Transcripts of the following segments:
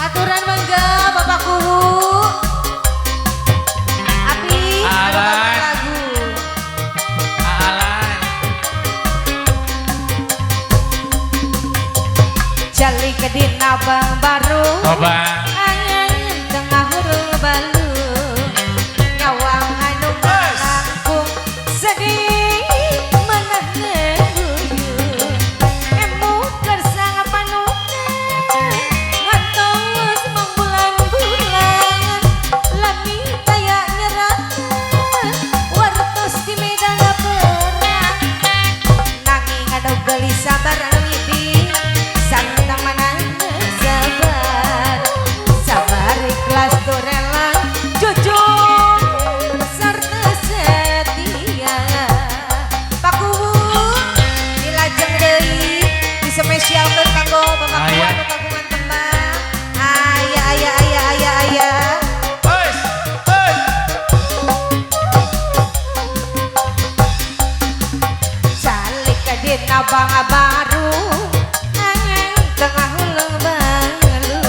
Aturan mangga Bapakku. Api Alan. lagu. Alan. Jali ke dina bang baru. Coba. Angin tengah hurul balu. Nyawang anu melangkung sedih menengguyu. Emu gersang panutan ngantos membulan-bulan. Lami kayak nyeratan wartos di medan perang. Nanging ada gelisah barang ini sarta manang sabar. Sabar ikhlas tu rela jujur serta setia. Paku dilajeng deui dispesialkeun kanggo Bapak Aya. anu kagungan tembang. Aya. Hus, hus. Salik ke dina bangga baru angin tengah hulung balu.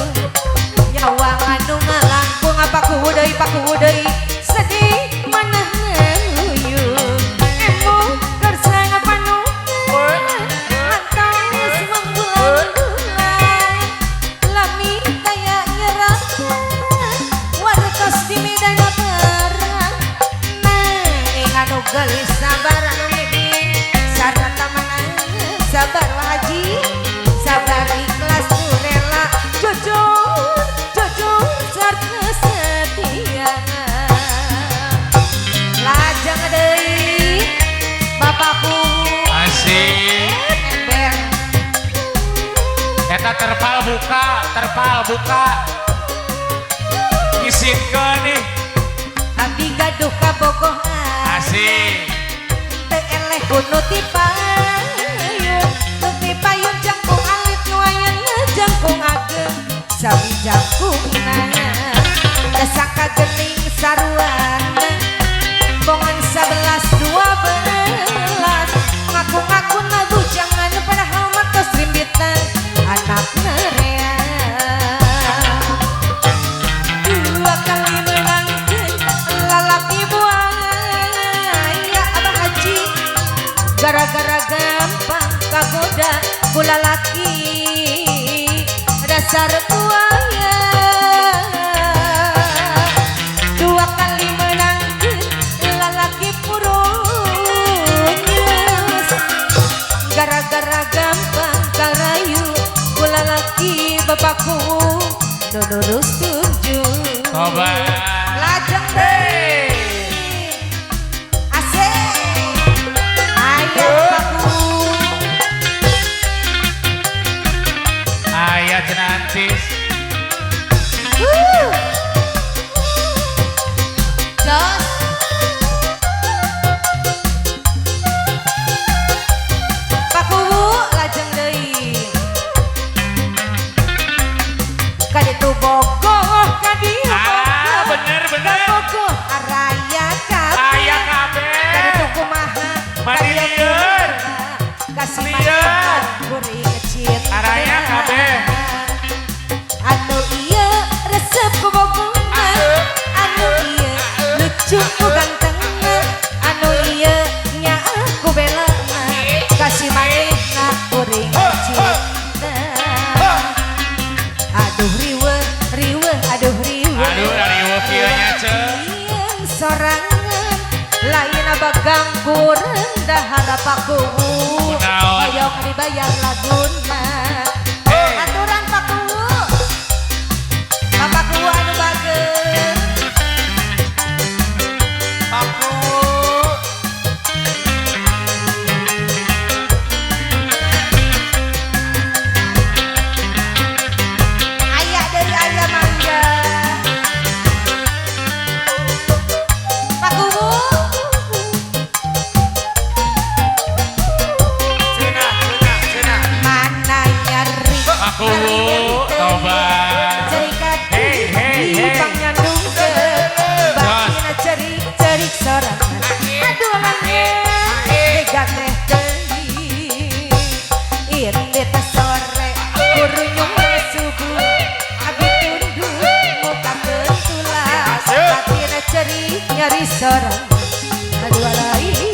Nyawang anu ngalangkung paku deui sedih manah nguyung. Emu gersang panutan ngantos membulan-bulan. Lami kayak nyeratan wartos di medan perang. Nanging anu gelisah barang ini sarta manang sabar haji. Sabar ikhlas tu rela jujur sarta setia. Lajeng deui Bapakku Asik. ember. Eta terpal buka. Isikeun nih. Abdi gaduh kabogohan Asik. teu eleh kudu tipayun jangkung alit nuayan jangkung ageng sawi jangkungna dasaka geuning saruana bongan 11-12 ngaku-ngakuna bujangan padahal matos rimbitan anak nerea. Dua kali menangkeun lalaki buaya Abah Haji gara-gara gampang kagoda ku lalaki dasar buaya. Dua kali menangkeun lalaki purunyes gara-gara gampang karayu ku lalaki bapakku nu nurus tunjuk. Coba. Lajeng deui asik aya bapakku. Aya cenantis. Jos Paku lajeng deui kaditu bogoh kadieu Ah, bener. bogoh araya kabeh. Aya kabeh. Kaditu kumaha Mandirian. kasih Lian. makan kuring kecil Araya kabeh. anu ieu resep ku bogongna anu ieu lucu ku gantengna anu ieu nyaah ku belana kasih manehna kuring kecil. Aduh riweuh Aduh dari kieu nya ceuk. Ieun sorangan lain bagang kurang dahar paku Kunaon? hoyong dibayar laguna. Hey. Aturan paku Bapakku anu bageun Aku. aya deui aya mangga paku Cina. mana nyeri Aku. Coba. Cerikat Hey. pangnyandungkeun batina cerik sorangan aduh lange tega teh teuing ieu teh sore kurunyung subuh abi sorangan aduh alai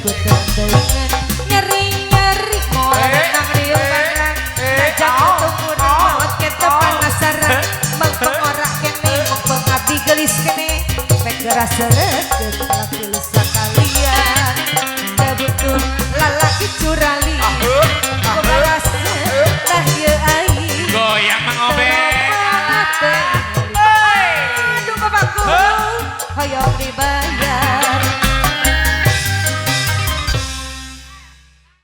ku tendengan nyeri-nyeri molen nang riungan najak ketemu maut kita penasaran mengpengorak kene mengpengabdi gelis kene pegera seret laki sekalian kebutuh lalaki curali kebalas lah ye ai goyang mangobek aduh bapakku hoyong dibayar